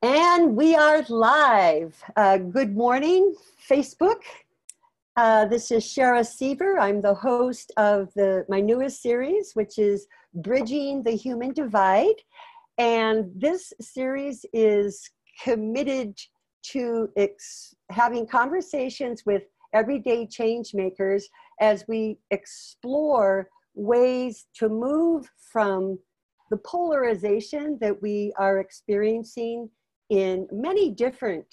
And we are live. Good morning, Facebook. This is Shera Sever. I'm the host of my newest series, which is Bridging the Human Divide. And this series is committed to having conversations with everyday change makers as we explore ways to move from the polarization that we are experiencing in many different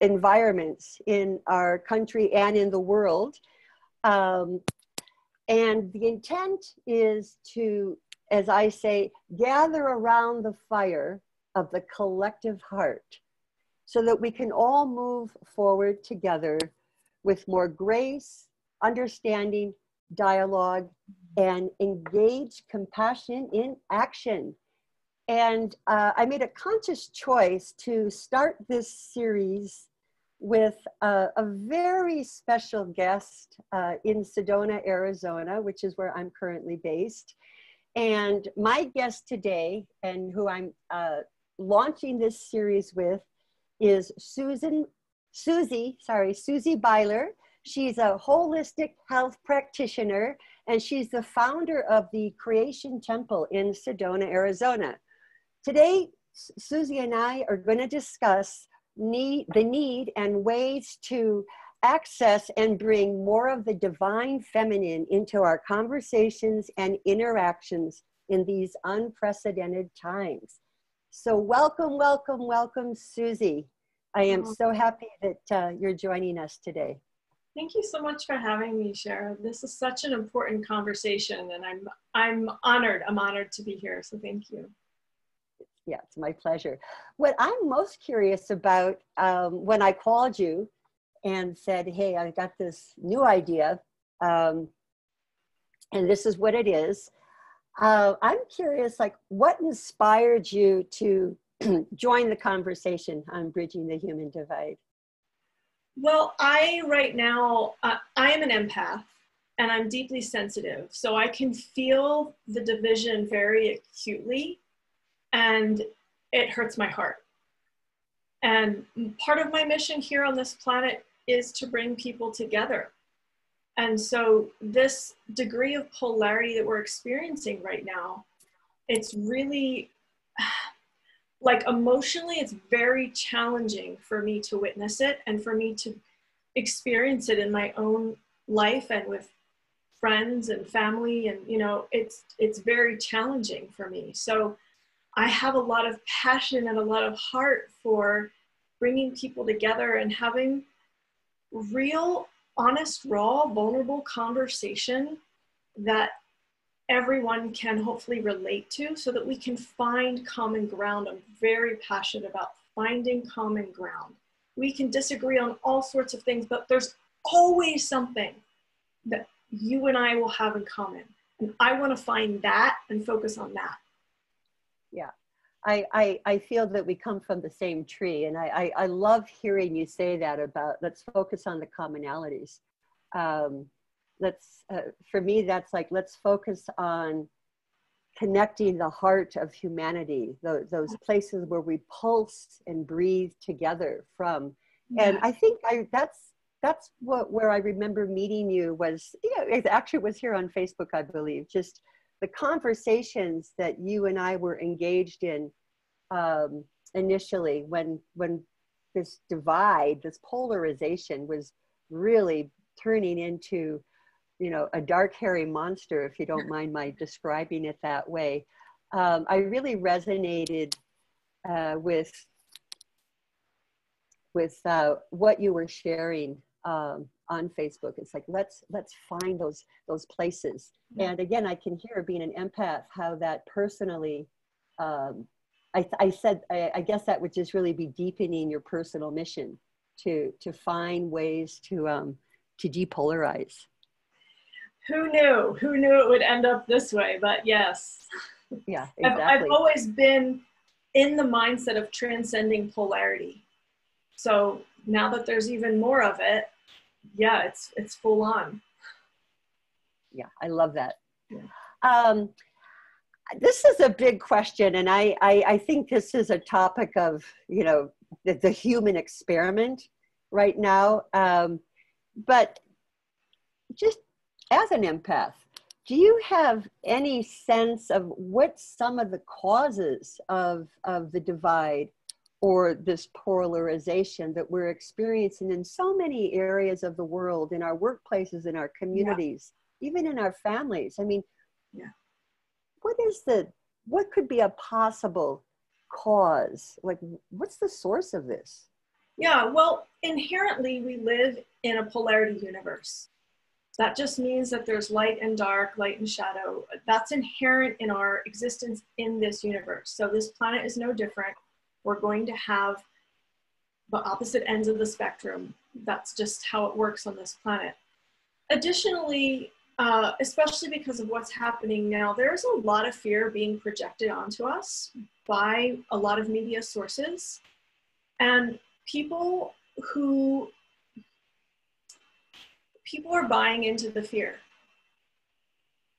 environments in our country and in the world. And the intent is to, as I say, gather around the fire of the collective heart so that we can all move forward together with more grace, understanding, dialogue, and engage compassion in action. And I made a conscious choice to start this series with a very special guest in Sedona, Arizona, which is where I'm currently based. And my guest today, and who I'm launching this series with, is Susie Byler. She's a holistic health practitioner, and she's the founder of the Creation Temple in Sedona, Arizona. Today, Susie and I are going to discuss the need and ways to access and bring more of the divine feminine into our conversations and interactions in these unprecedented times. So welcome, welcome, welcome, Susie. I am so happy that you're joining us today. Thank you so much for having me, Shera. This is such an important conversation, and I'm honored. I'm honored to be here, so thank you. Yeah, it's my pleasure. What I'm most curious about when I called you and said, hey, I got this new idea, and this is what it is. I'm curious, like, what inspired you to join the conversation on Bridging the Human Divide? Well, right now, I am an empath, and I'm deeply sensitive. So I can feel the division very acutely, and it hurts my heart. And part of my mission here on this planet is to bring people together. And so this degree of polarity that we're experiencing right now, it's really, like, emotionally, it's very challenging for me to witness it and for me to experience it in my own life and with friends and family. And, you know, it's very challenging for me. So I have a lot of passion and a lot of heart for bringing people together and having real, honest, raw, vulnerable conversation that everyone can hopefully relate to so that we can find common ground. I'm very passionate about finding common ground. We can disagree on all sorts of things, but there's always something that you and I will have in common. And I want to find that and focus on that. Yeah, I feel that we come from the same tree. And I love hearing you say that about, let's focus on the commonalities. For me, that's like, let's focus on connecting the heart of humanity, those places where we pulse and breathe together from. Yeah. And I think that's where I remember meeting you was, it actually was here on Facebook, I believe, just the conversations that you and I were engaged in initially when this divide, this polarization was really turning into, a dark, hairy monster, if you don't mind my describing it that way. I really resonated with what you were sharing on Facebook. It's like, let's find those places. And again, I can hear, being an empath, how that personally, I guess that would just really be deepening your personal mission to find ways to depolarize. Who knew it would end up this way? But yes. Yeah, exactly. I've always been in the mindset of transcending polarity. So now that there's even more of it, yeah, it's full on. Yeah, I love that. Yeah. this is a big question, and I think this is a topic of, you know, the human experiment right now. But just as an empath, do you have any sense of what some of the causes of the divide or this polarization that we're experiencing in so many areas of the world, in our workplaces, in our communities, even in our families? I mean, what could be a possible cause? Like, what's the source of this? Yeah, well, inherently we live in a polarity universe. That just means that there's light and dark, light and shadow. That's inherent in our existence in this universe. So this planet is no different. We're going to have the opposite ends of the spectrum. That's just how it works on this planet. Additionally, especially because of what's happening now, there's a lot of fear being projected onto us by a lot of media sources. And people are buying into the fear.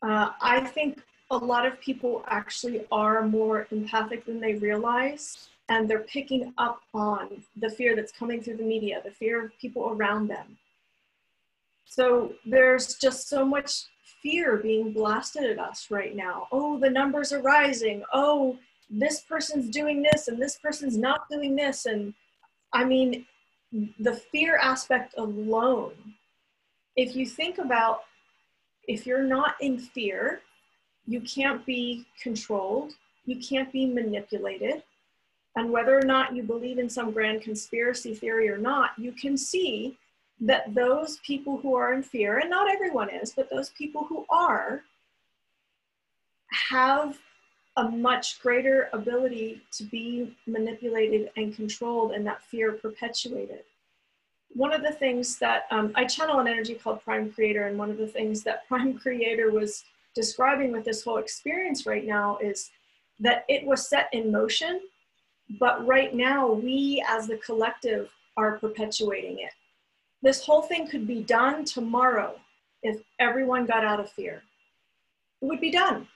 I think a lot of people actually are more empathic than they realize, and they're picking up on the fear that's coming through the media, the fear of people around them. So there's just so much fear being blasted at us right now. Oh, the numbers are rising. Oh, this person's doing this and this person's not doing this. And I mean, the fear aspect alone, if you think about, if you're not in fear, you can't be controlled, you can't be manipulated. And whether or not you believe in some grand conspiracy theory or not, you can see that those people who are in fear, and not everyone is, but those people who are, have a much greater ability to be manipulated and controlled, and that fear perpetuated. One of the things that I channel an energy called Prime Creator, and one of the things that Prime Creator was describing with this whole experience right now is that it was set in motion, but right now we as the collective are perpetuating it. This whole thing could be done tomorrow if everyone got out of fear. It would be done.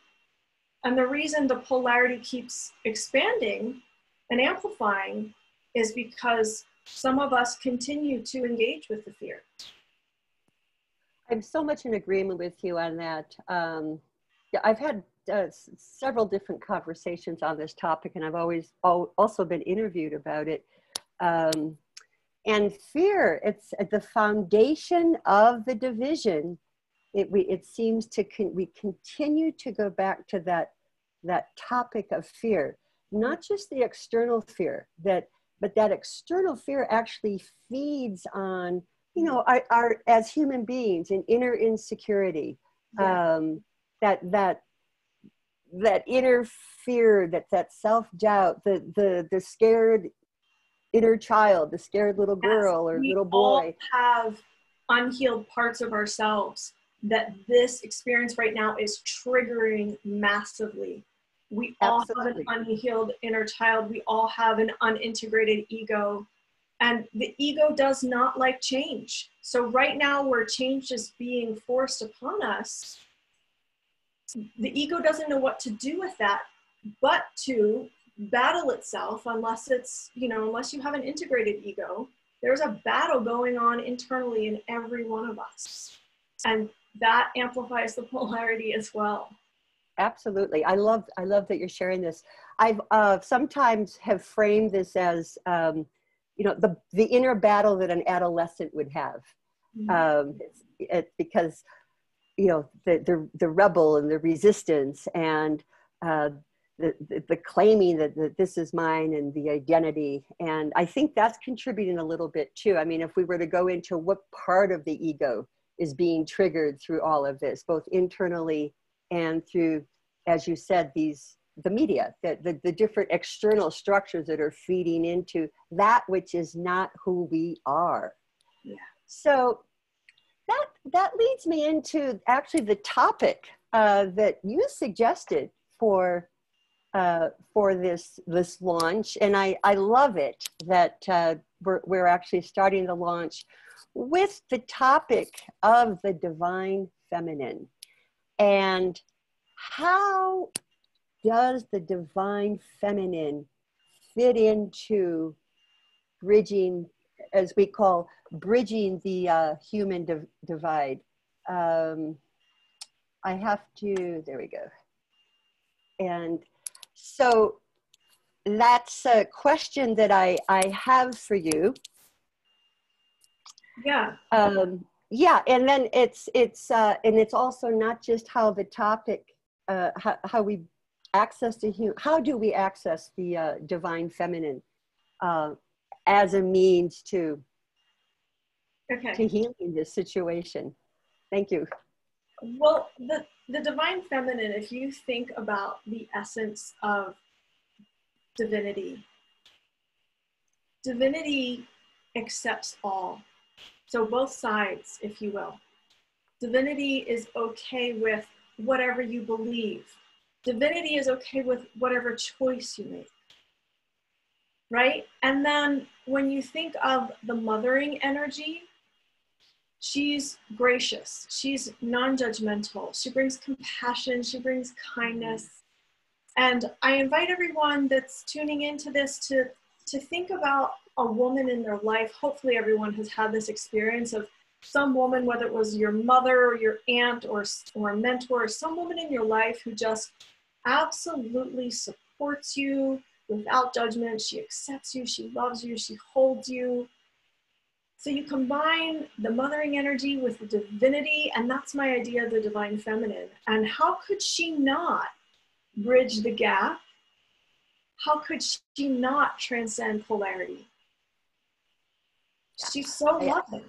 And the reason the polarity keeps expanding and amplifying is because some of us continue to engage with the fear. I'm so much in agreement with you on that. Yeah, I've had several different conversations on this topic, and I've always also been interviewed about it. And fear, it's at the foundation of the division. It seems we continue to go back to that topic of fear, not just the external fear, but that external fear actually feeds on, you know, our as human beings, an inner insecurity, that inner fear, that self-doubt, the scared inner child, the scared little girl or little boy. We all have unhealed parts of ourselves that this experience right now is triggering massively. We all have an unhealed inner child. We all have an unintegrated ego. And the ego does not like change. So right now where change is being forced upon us, the ego doesn't know what to do with that, but to battle itself, unless it's, you know, unless you have an integrated ego. There's a battle going on internally in every one of us. And that amplifies the polarity as well. Absolutely. I love that you're sharing this. I've sometimes have framed this as, you know, the inner battle that an adolescent would have. It's because, you know, the rebel and the resistance and the claiming that this is mine and the identity. And I think that's contributing a little bit too. I mean, if we were to go into what part of the ego is being triggered through all of this, both internally and through, as you said, the media, the different external structures that are feeding into that which is not who we are. Yeah. So that leads me into actually the topic that you suggested for this launch, and I love it that we're actually starting the launch with the topic of the divine feminine and how does the divine feminine fit into bridging, as we call, bridging the human divide? I have to, there we go. And so that's a question that I have for you. Yeah. Yeah, and then it's also not just how the topic, how we access how do we access the divine feminine as a means to healing this situation. Thank you. Well, the divine feminine, if you think about the essence of divinity, divinity accepts all. So both sides, if you will. Divinity is okay with whatever you believe. Divinity is okay with whatever choice you make, right? And then when you think of the mothering energy, she's gracious, she's non-judgmental, she brings compassion, she brings kindness. And I invite everyone that's tuning into this to think about a woman in their life. Hopefully everyone has had this experience of some woman, whether it was your mother or your aunt or a mentor, or some woman in your life who just absolutely supports you without judgment. She accepts you, she loves you, she holds you. So you combine the mothering energy with the divinity, and that's my idea of the divine feminine. And how could she not bridge the gap? How could she not transcend polarity? She's so loving.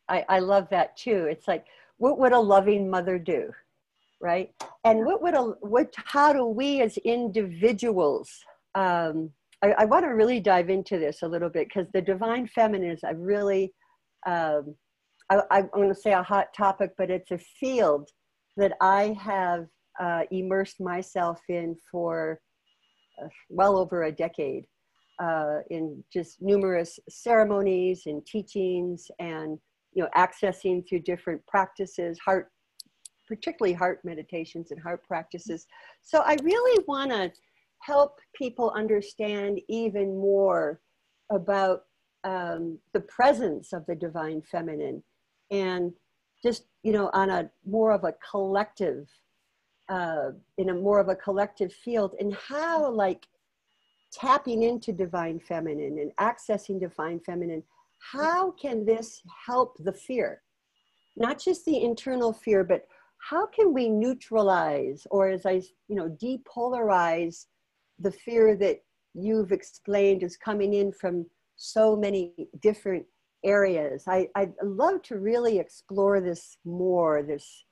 I love that too. It's like, what would a loving mother do, right? And how do we as individuals, I want to really dive into this a little bit, because the divine feminine is I want to say a hot topic, but it's a field that I have immersed myself in for well over a decade, in just numerous ceremonies and teachings, and accessing through different practices, particularly heart meditations and heart practices. So I really want to help people understand even more about the presence of the divine feminine, and just on a more of a collective, in a more of a collective field, and how like tapping into divine feminine and accessing divine feminine, how can this help the fear? Not just the internal fear, but how can we neutralize, or as I, depolarize the fear that you've explained is coming in from so many different areas? I'd love to really explore this more, this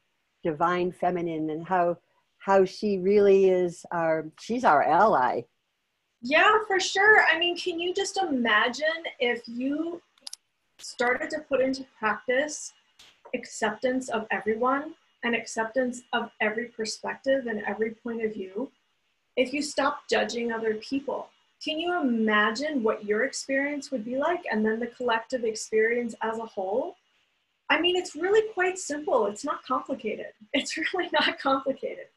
divine feminine, and how she really is she's our ally. Yeah, for sure. I mean, can you just imagine if you started to put into practice acceptance of everyone and acceptance of every perspective and every point of view? If you stop judging other people, can you imagine what your experience would be like, and then the collective experience as a whole? I mean, it's really quite simple. It's not complicated. It's really not complicated.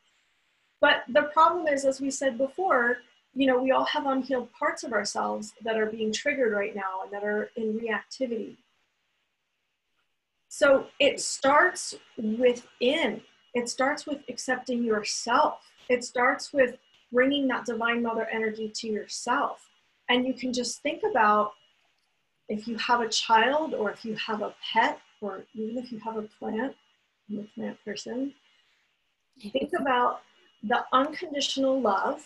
But the problem is, as we said before, we all have unhealed parts of ourselves that are being triggered right now and that are in reactivity. So it starts within. It starts with accepting yourself. It starts with bringing that divine mother energy to yourself. And you can just think about, if you have a child, or if you have a pet, or even if you have a plant, I'm a plant person, think about the unconditional love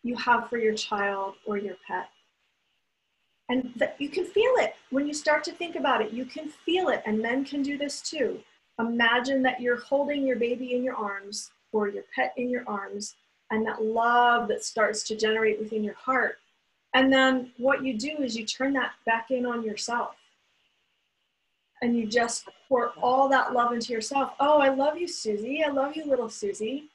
you have for your child or your pet. And that you can feel it when you start to think about it. You can feel it, and men can do this too. Imagine that you're holding your baby in your arms, or your pet in your arms, and that love that starts to generate within your heart. And then what you do is you turn that back in on yourself. And you just pour all that love into yourself. Oh, I love you, Susie. I love you, little Susie.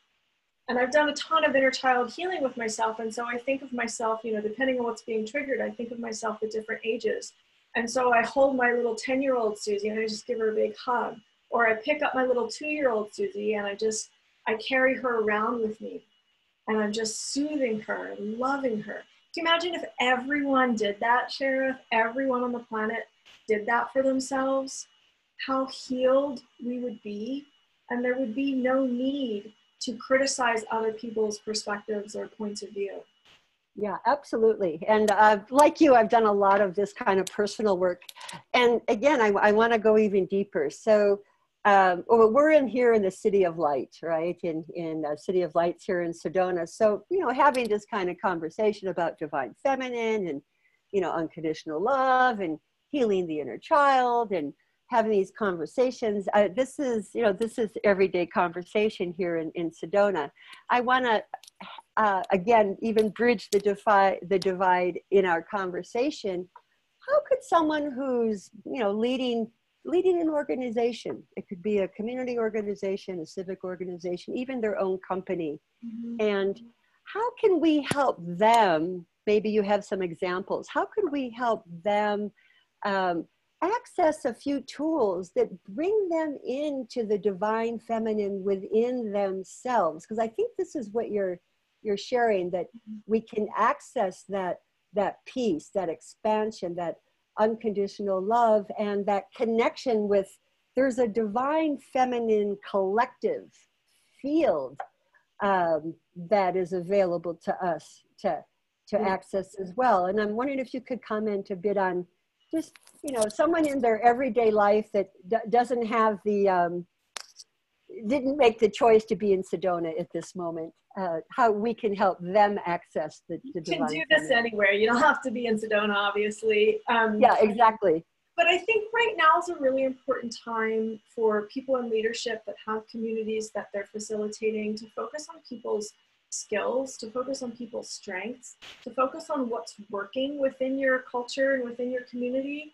And I've done a ton of inner child healing with myself. And so I think of myself, depending on what's being triggered, I think of myself at different ages. And so I hold my little 10-year-old Susie and I just give her a big hug. Or I pick up my little 2-year-old Susie and I carry her around with me. and I'm just soothing her and loving her. Can you imagine if everyone did that, Shera? If everyone on the planet did that for themselves, how healed we would be, and there would be no need to criticize other people's perspectives or points of view. Yeah, absolutely. And like you, I've done a lot of this kind of personal work. And again, I want to go even deeper. So we're here in the City of Light, right? In City of Lights here in Sedona. So, you know, having this kind of conversation about divine feminine and, you know, unconditional love and healing the inner child and having these conversations. This is everyday conversation here in Sedona. I want to, again, even bridge the divide in our conversation. How could someone who's, you know, leading an organization, it could be a community organization, a civic organization, even their own company, and how can we help them? Maybe you have some examples. How can we help them access a few tools that bring them into the divine feminine within themselves? Because I think this is what you're sharing, that we can access that peace, that expansion, that unconditional love, and that connection with, there's a divine feminine collective field that is available to us to access as well. And I'm wondering if you could comment a bit on just, you know, someone in their everyday life that doesn't have the, didn't make the choice to be in Sedona at this moment, how we can help them access the divine. You can do this anywhere. You don't have to be in Sedona, obviously. Yeah, exactly. But I think right now is a really important time for people in leadership that have communities that they're facilitating to focus on people's skills, to focus on people's strengths, to focus on what's working within your culture and within your community,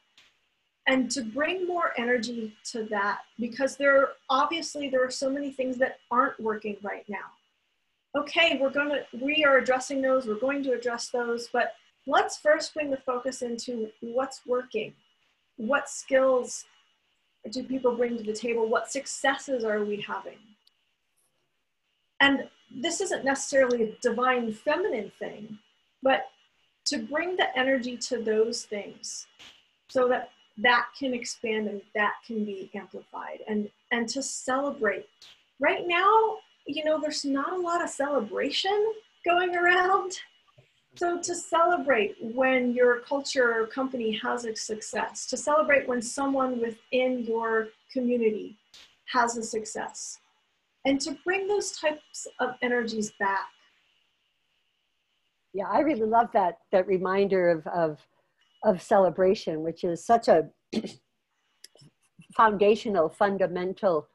and to bring more energy to that, because there are so many things that aren't working right now. Okay, we are addressing those, we're going to address those, but let's first bring the focus into what's working. What skills do people bring to the table? What successes are we having? And this isn't necessarily a divine feminine thing, but to bring the energy to those things so that that can expand and that can be amplified, and to celebrate. Right now, you know, there's not a lot of celebration going around. So to celebrate when your culture or company has a success, to celebrate when someone within your community has a success, and to bring those types of energies back. Yeah, I really love that reminder of celebration, which is such a foundational, fundamental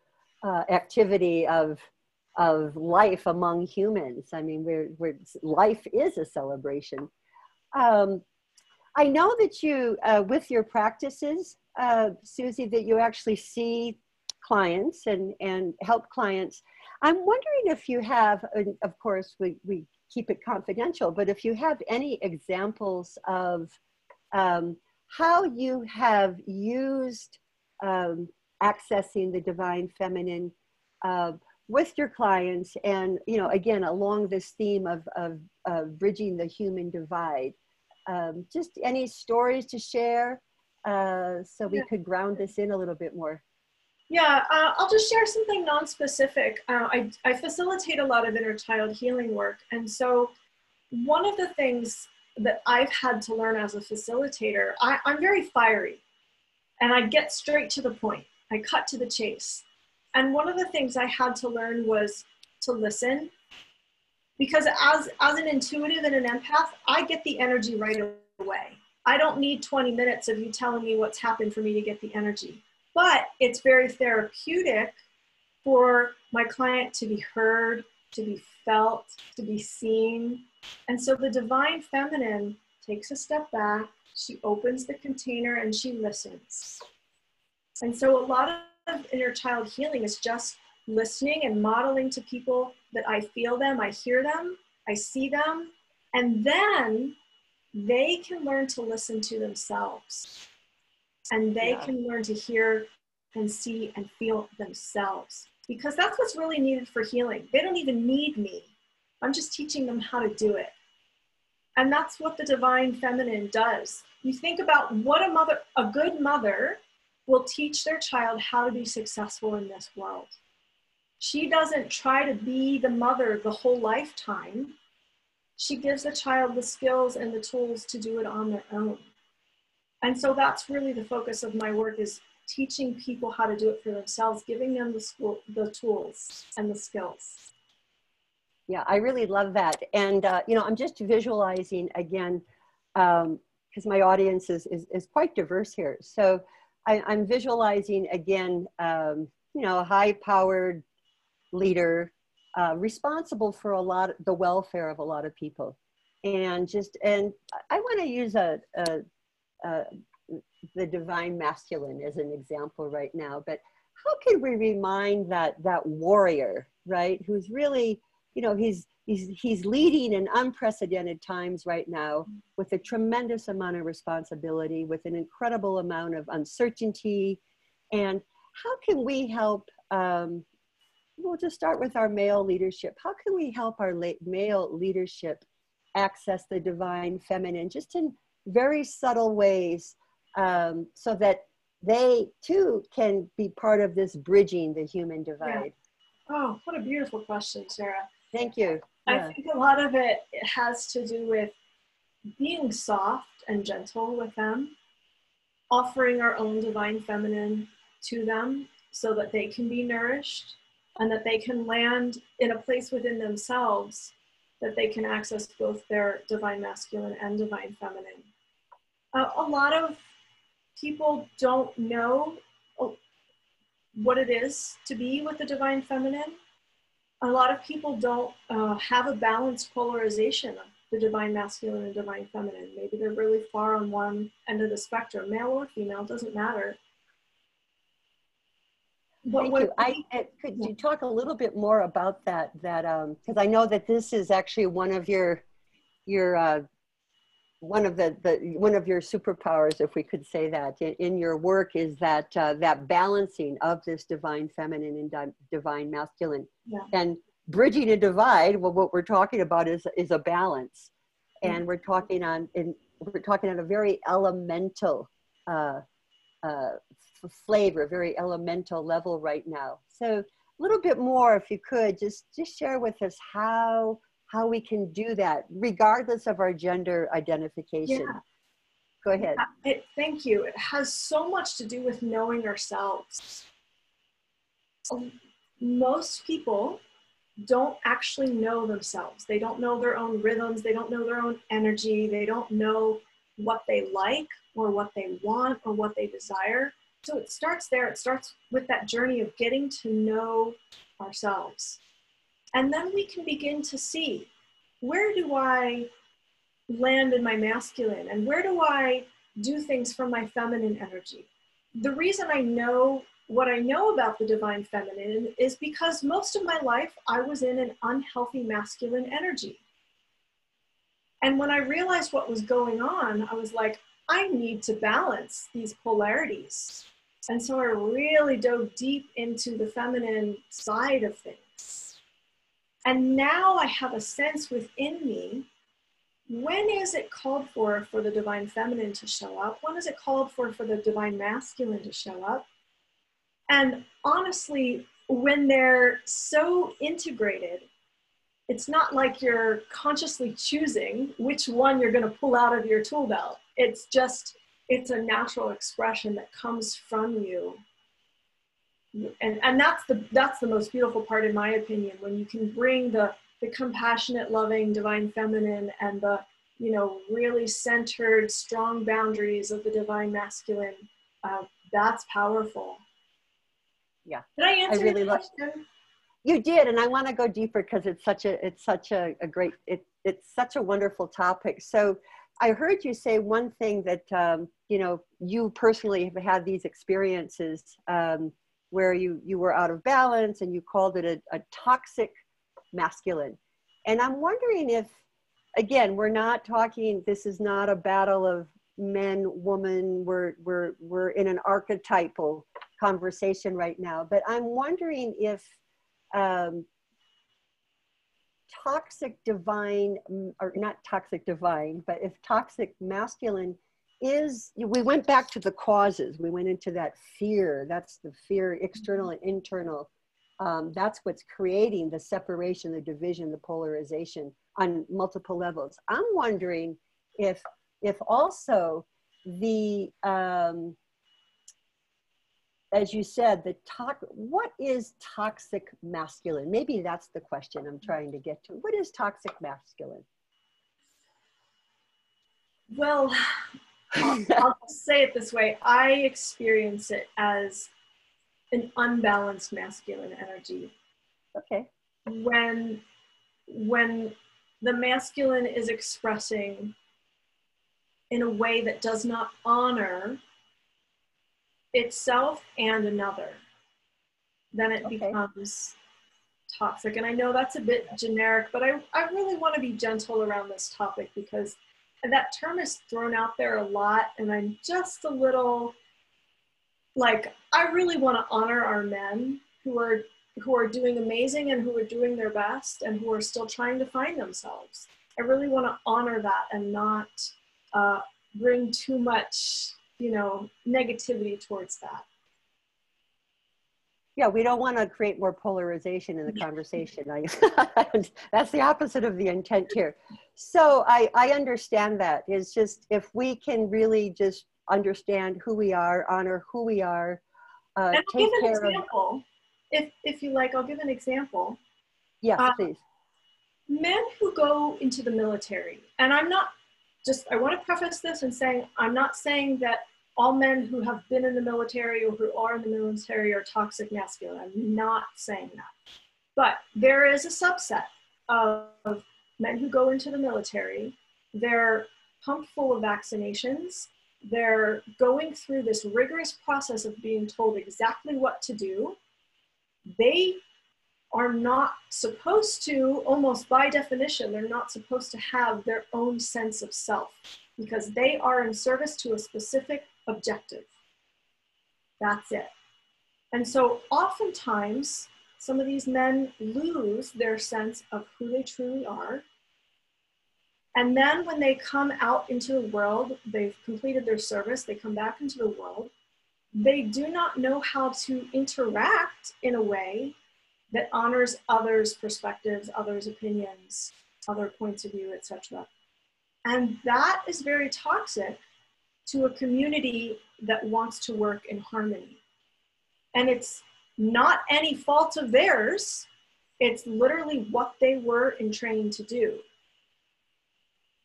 activity of life among humans. I mean, life is a celebration. I know that you, with your practices, Susie, that you actually see clients and help clients. I'm wondering if you have, and of course we keep it confidential, but if you have any examples of how you have used accessing the divine feminine with your clients, and, you know, again, along this theme of bridging the human divide. Just any stories to share so we could ground this in a little bit more. Yeah, I'll just share something non-specific. I facilitate a lot of inner child healing work. And so one of the things that I've had to learn as a facilitator, I'm very fiery and I get straight to the point. I cut to the chase. And one of the things I had to learn was to listen, because as an intuitive and an empath, I get the energy right away. I don't need 20 minutes of you telling me what's happened for me to get the energy. But it's very therapeutic for my client to be heard, to be felt, to be seen. And so the divine feminine takes a step back, she opens the container and she listens. And so a lot of inner child healing is just listening and modeling to people that I feel them, I hear them, I see them, and then they can learn to listen to themselves. And they can learn to hear and see and feel themselves, because that's what's really needed for healing. They don't even need me. I'm just teaching them how to do it. And that's what the divine feminine does. You think about what a good mother will teach their child how to be successful in this world. She doesn't try to be the mother the whole lifetime. She gives the child the skills and the tools to do it on their own. And so that's really the focus of my work, is teaching people how to do it for themselves, giving them the tools and the skills. Yeah, I really love that. And, I'm just visualizing again, because my audience is quite diverse here. So I'm visualizing again, a high-powered leader responsible for the welfare of a lot of people. And I want to use the divine masculine as an example right now, but how can we remind that warrior, right, who's really, he's leading in unprecedented times right now with a tremendous amount of responsibility, with an incredible amount of uncertainty. And how can we help, we'll just start with our male leadership. How can we help our male leadership access the divine feminine just in very subtle ways, so that they too can be part of this bridging the human divide? Yeah. Oh, what a beautiful question, Shera. Thank you. Yeah. I think a lot of it has to do with being soft and gentle with them, offering our own divine feminine to them so that they can be nourished and that they can land in a place within themselves that they can access both their divine masculine and divine feminine. A lot of people don't know what it is to be with the divine feminine. A lot of people don't have a balanced polarization of the divine masculine and divine feminine. Maybe they're really far on one end of the spectrum, male or female, doesn't matter. But thank you. Could you talk a little bit more about that? Because I know that this is actually one of your one of your superpowers, if we could say that, in your work, is that that balancing of this divine feminine and divine masculine. Yeah. And bridging a divide, well, what we're talking about is a balance. And Yeah. we're talking on a very elemental flavor, very elemental level right now. So a little bit more, if you could, just share with us how we can do that, regardless of our gender identification. Yeah. Go ahead. Thank you. It has so much to do with knowing ourselves. Most people don't actually know themselves. They don't know their own rhythms. They don't know their own energy. They don't know what they like or what they want or what they desire. So it starts there. It starts with that journey of getting to know ourselves. And then we can begin to see, where do I land in my masculine and where do I do things from my feminine energy? The reason I know what I know about the divine feminine is because most of my life I was in an unhealthy masculine energy. And when I realized what was going on, I was like, I need to balance these polarities. And so I really dove deep into the feminine side of things. And now I have a sense within me, when is it called for the divine feminine to show up? When is it called for the divine masculine to show up? And honestly, when they're so integrated, it's not like you're consciously choosing which one you're going to pull out of your tool belt. It's a natural expression that comes from you. And that's the most beautiful part, in my opinion, when you can bring the compassionate, loving, divine feminine and the, really centered, strong boundaries of the divine masculine. That's powerful. Yeah. Did I answer your question? You did, and I want to go deeper because it's such a great, it's such a wonderful topic. So I heard you say one thing that you personally have had these experiences where you were out of balance, and you called it a toxic masculine. And I'm wondering if, again, we're not talking, this is not a battle of men, woman, we're in an archetypal conversation right now, but I'm wondering if toxic divine, or not toxic divine, but if toxic masculine is, we went back to the causes, we went into that fear, that's the fear, external and internal. That's what's creating the separation, the division, the polarization on multiple levels. I'm wondering if also the, as you said, what is toxic masculine? Maybe that's the question I'm trying to get to. What is toxic masculine? Well, I'll say it this way. I experience it as an unbalanced masculine energy. Okay. When the masculine is expressing in a way that does not honor itself and another, then it becomes toxic. And I know that's a bit generic, but I really want to be gentle around this topic because that term is thrown out there a lot. And I'm just a little like, I really want to honor our men who are doing amazing and who are doing their best and who are still trying to find themselves. I really want to honor that and not bring too much, negativity towards that. Yeah, we don't want to create more polarization in the conversation. That's the opposite of the intent here. So I understand that. It's just, if we can really just understand who we are, honor who we are, and I'll take give an care example. If you like, I'll give an example. Yes, please. Men who go into the military, and I want to preface this and saying, I'm not saying that all men who have been in the military or who are in the military are toxic masculine. I'm not saying that. But there is a subset of men who go into the military. They're pumped full of vaccinations. They're going through this rigorous process of being told exactly what to do. They are not supposed to, almost by definition, they're not supposed to have their own sense of self because they are in service to a specific objective. That's it. And so oftentimes, some of these men lose their sense of who they truly are. And then when they come out into the world, they've completed their service, they come back into the world, they do not know how to interact in a way that honors others' perspectives, others' opinions, other points of view, etc. And that is very toxic to a community that wants to work in harmony. And it's not any fault of theirs. It's literally what they were in training to do.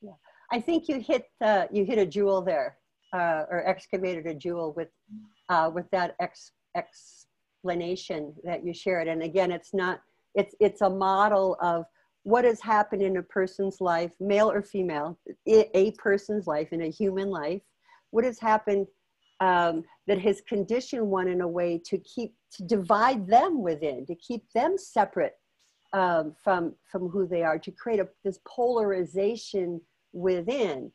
Yeah, I think you hit a jewel there, or excavated a jewel with that explanation that you shared. And again, it's a model of what has happened in a person's life, male or female, a person's life, in a human life, what has happened that has conditioned one in a way to divide them within, to keep them separate from who they are, to create this polarization within.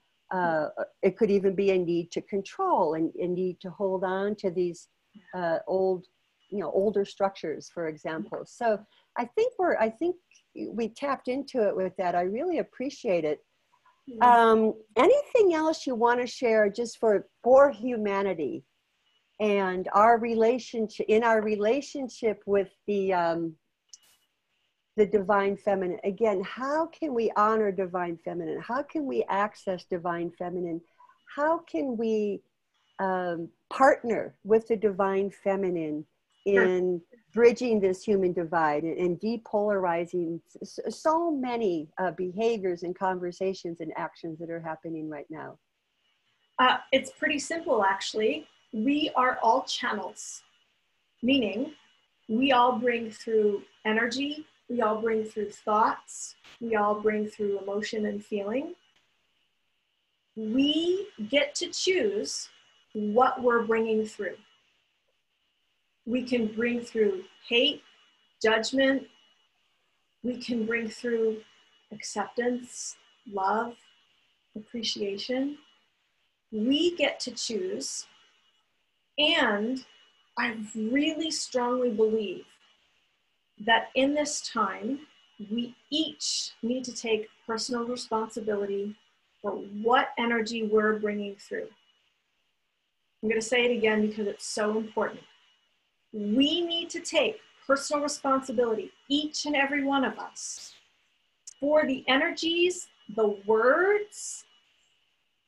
It could even be a need to control and a need to hold on to these older structures, for example. So I think we tapped into it with that. I really appreciate it. Anything else you want to share just for humanity and our relationship, with the divine feminine? Again, how can we honor divine feminine? How can we access divine feminine? How can we partner with the divine feminine in bridging this human divide and depolarizing so many behaviors and conversations and actions that are happening right now? It's pretty simple, actually. We are all channels, meaning we all bring through energy, we all bring through thoughts, we all bring through emotion and feeling. We get to choose what we're bringing through. We can bring through hate, judgment. We can bring through acceptance, love, appreciation. We get to choose. And I really strongly believe that in this time, we each need to take personal responsibility for what energy we're bringing through. I'm going to say it again because it's so important. We need to take personal responsibility, each and every one of us, for the energies, the words,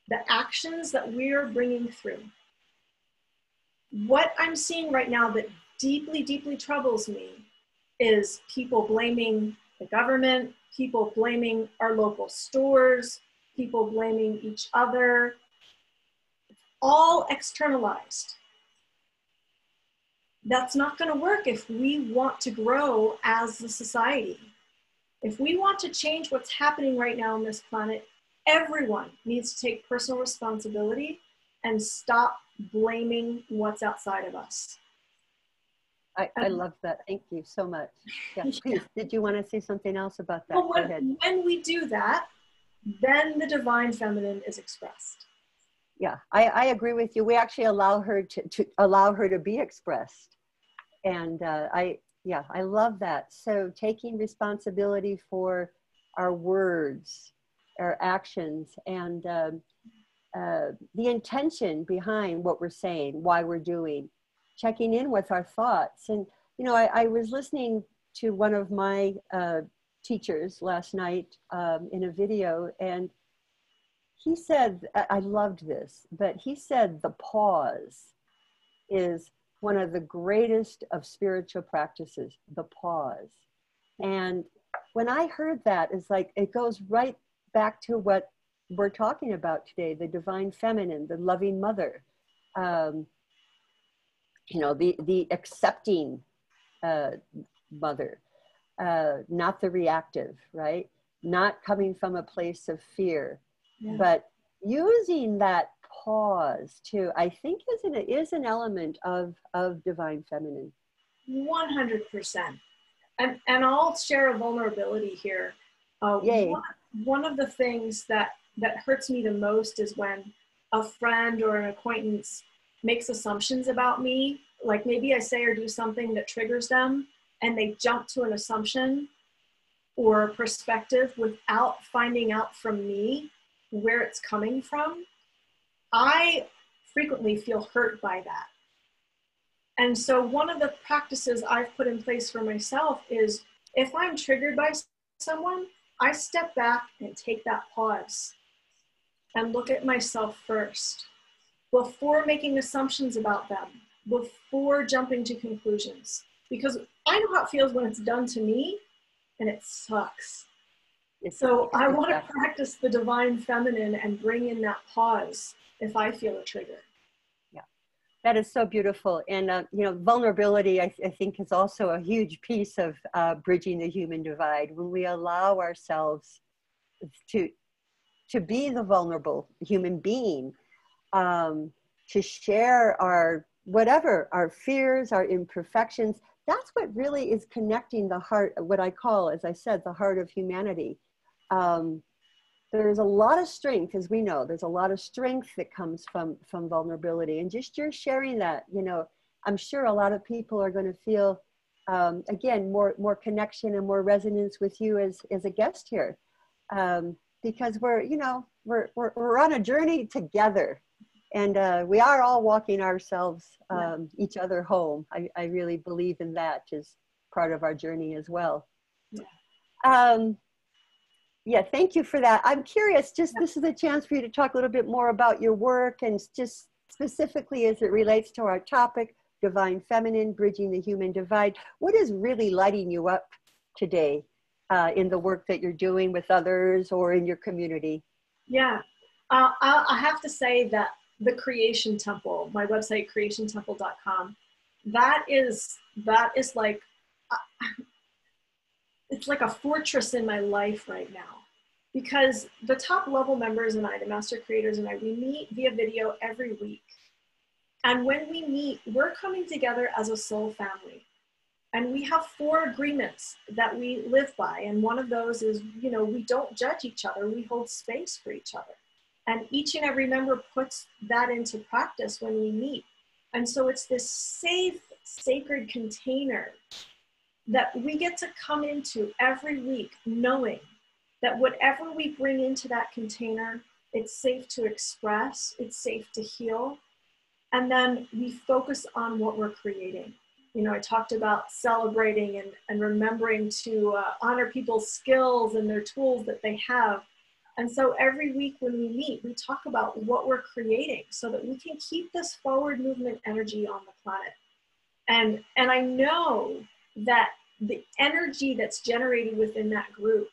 the actions that we're bringing through. What I'm seeing right now that deeply, deeply troubles me is people blaming the government, people blaming our local stores, people blaming each other, all externalized. That's not going to work if we want to grow as a society. If we want to change what's happening right now on this planet, everyone needs to take personal responsibility and stop blaming what's outside of us. I love that. Thank you so much. Yeah, please. Did you want to say something else about that? Well, Go ahead. when we do that, then the divine feminine is expressed. Yeah, I agree with you. We actually allow her to allow her to be expressed. And I love that. So taking responsibility for our words, our actions, and the intention behind what we're saying, why we're doing, checking in with our thoughts. And, you know, I was listening to one of my teachers last night in a video, and he said, I loved this, but he said the pause is one of the greatest of spiritual practices, the pause. And when I heard that, it's like, it goes right back to what we're talking about today, the divine feminine, the loving mother, you know, the accepting mother, not the reactive, right? Not coming from a place of fear, but using that pause too, I think is an element of divine feminine. 100%. And I'll share a vulnerability here. One of the things that hurts me the most is when a friend or an acquaintance makes assumptions about me. Like maybe I say or do something that triggers them and they jump to an assumption or a perspective without finding out from me where it's coming from. I frequently feel hurt by that. And so one of the practices I've put in place for myself is if I'm triggered by someone, I step back and take that pause and look at myself first before making assumptions about them, before jumping to conclusions. Because I know how it feels when it's done to me and it sucks. So I want to practice the divine feminine and bring in that pause if I feel a trigger. Yeah, that is so beautiful. And, you know, vulnerability, I think, is also a huge piece of bridging the human divide. When we allow ourselves to be the vulnerable human being, to share our, whatever, our fears, our imperfections, that's what really is connecting the heart, what I call, as I said, the heart of humanity. There's a lot of strength, as we know, there's a lot of strength that comes from vulnerability. And just your sharing that, you know, I'm sure a lot of people are going to feel, again, more connection and more resonance with you as a guest here. Because we're, you know, we're on a journey together. And we are all walking ourselves, each other home. I really believe in that as part of our journey as well. Yeah, thank you for that. I'm curious, this is a chance for you to talk a little bit more about your work and just specifically as it relates to our topic, Divine Feminine, Bridging the Human Divide. What is really lighting you up today in the work that you're doing with others or in your community? Yeah, I have to say that the Creation Temple, my website, creationtemple.com, that is like, it's like a fortress in my life right now, because the top level members and I, the master creators and I, we meet via video every week. And when we meet, we're coming together as a soul family. And we have 4 agreements that we live by. And one of those is, you know, we don't judge each other. We hold space for each other. And each and every member puts that into practice when we meet. And so it's this safe, sacred container that we get to come into every week knowing that whatever we bring into that container, it's safe to express, it's safe to heal, and then we focus on what we're creating. You know, I talked about celebrating and remembering to honor people's skills and their tools that they have. And so every week when we meet, we talk about what we're creating so that we can keep this forward movement energy on the planet. And I know that the energy that's generated within that group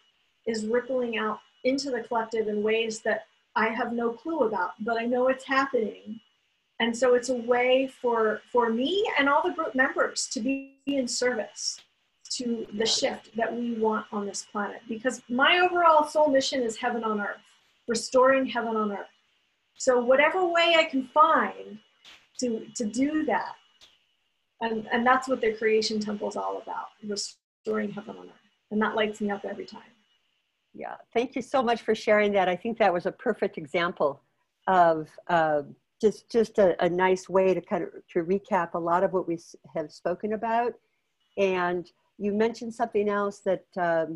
is rippling out into the collective in ways that I have no clue about, but I know it's happening. And so it's a way for me and all the group members to be in service to the shift that we want on this planet. Because my overall soul mission is heaven on earth, restoring heaven on earth. So whatever way I can find to do that, and that's what the Creation Temple is all about, restoring heaven on earth. And that lights me up every time. Yeah, thank you so much for sharing that. I think that was a perfect example of just a nice way to kind of to recap a lot of what we have spoken about. And you mentioned something else that I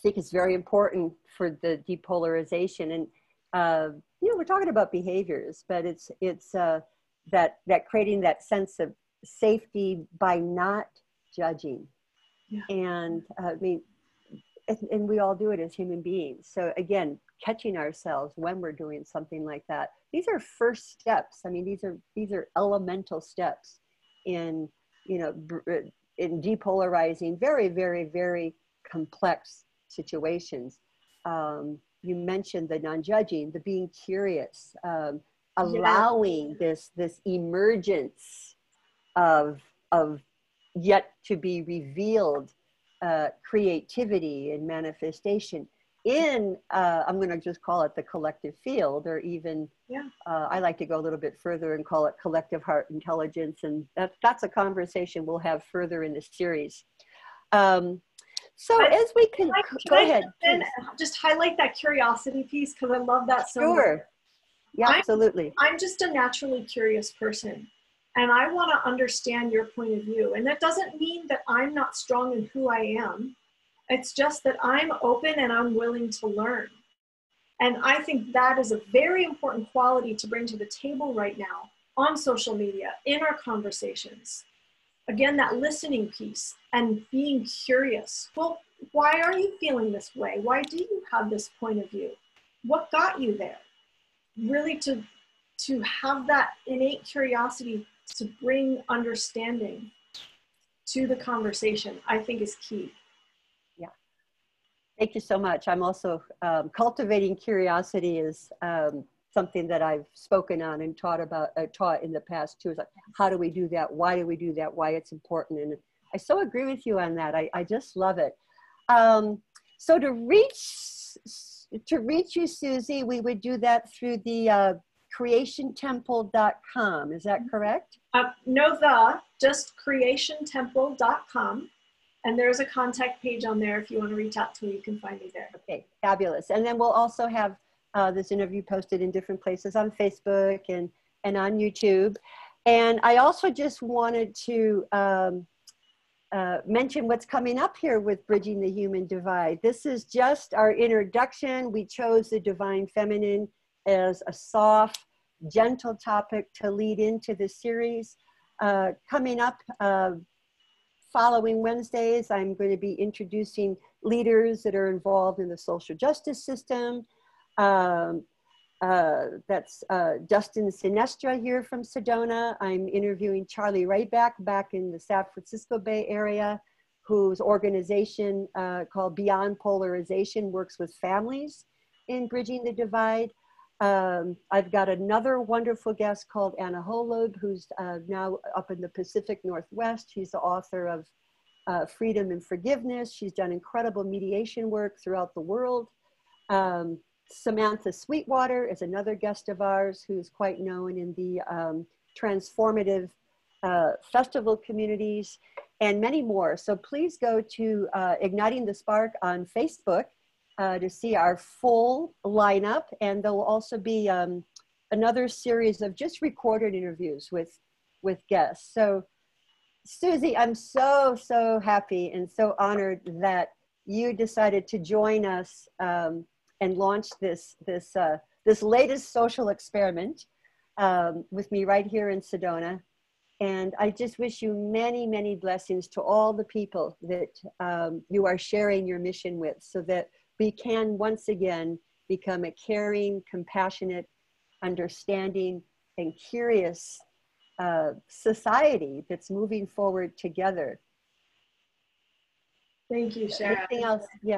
think is very important for the depolarization. And you know, we're talking about behaviors, but it's that creating that sense of safety by not judging. Yeah. And I mean, and we all do it as human beings. So again, catching ourselves when we're doing something like that. These are first steps. I mean, these are elemental steps in, you know, in depolarizing very, very, very complex situations. You mentioned the non-judging, the being curious, allowing this emergence of yet to be revealed creativity and manifestation in, I'm going to just call it the collective field, or even, I like to go a little bit further and call it collective heart intelligence. And that's a conversation we'll have further in this series. So as we can go ahead. Just highlight that curiosity piece, because I love that so much. Sure. Yeah, absolutely. I'm just a naturally curious person. And I want to understand your point of view. And that doesn't mean that I'm not strong in who I am. It's just that I'm open and I'm willing to learn. And I think that is a very important quality to bring to the table right now on social media, in our conversations. Again, that listening piece and being curious. Well, why are you feeling this way? Why do you have this point of view? What got you there? Really to have that innate curiosity to bring understanding to the conversation, I think is key. Yeah. Thank you so much. I'm also cultivating curiosity is something that I've spoken on and taught in the past too. Is like, how do we do that? Why do we do that? Why it's important? And I so agree with you on that. I just love it. So to reach you, Susie, we would do that through the creationtemple.com. Is that correct? Just creationtemple.com. And there's a contact page on there. If you want to reach out to me, you can find me there. Okay, fabulous. And then we'll also have this interview posted in different places on Facebook and on YouTube. And I also just wanted to mention what's coming up here with Bridging the Human Divide. This is just our introduction. We chose the Divine Feminine as a soft, gentle topic to lead into the series. Coming up following Wednesdays, I'm going to be introducing leaders that are involved in the social justice system. That's Justin Sinestra here from Sedona. I'm interviewing Charlie Ryback back in the San Francisco Bay Area, whose organization called Beyond Polarization works with families in bridging the divide. I've got another wonderful guest called Anna Holub, who's now up in the Pacific Northwest. She's the author of Freedom and Forgiveness. She's done incredible mediation work throughout the world. Samantha Sweetwater is another guest of ours who's quite known in the transformative festival communities, and many more. So please go to Igniting the Spark on Facebook to see our full lineup. And there will also be another series of just recorded interviews with guests. So Susie, I'm so, so happy and so honored that you decided to join us and launch this latest social experiment with me right here in Sedona. And I just wish you many, many blessings to all the people that you are sharing your mission with, so that we can once again become a caring, compassionate, understanding, and curious society that's moving forward together. Thank you, Shera. Anything else? Yeah.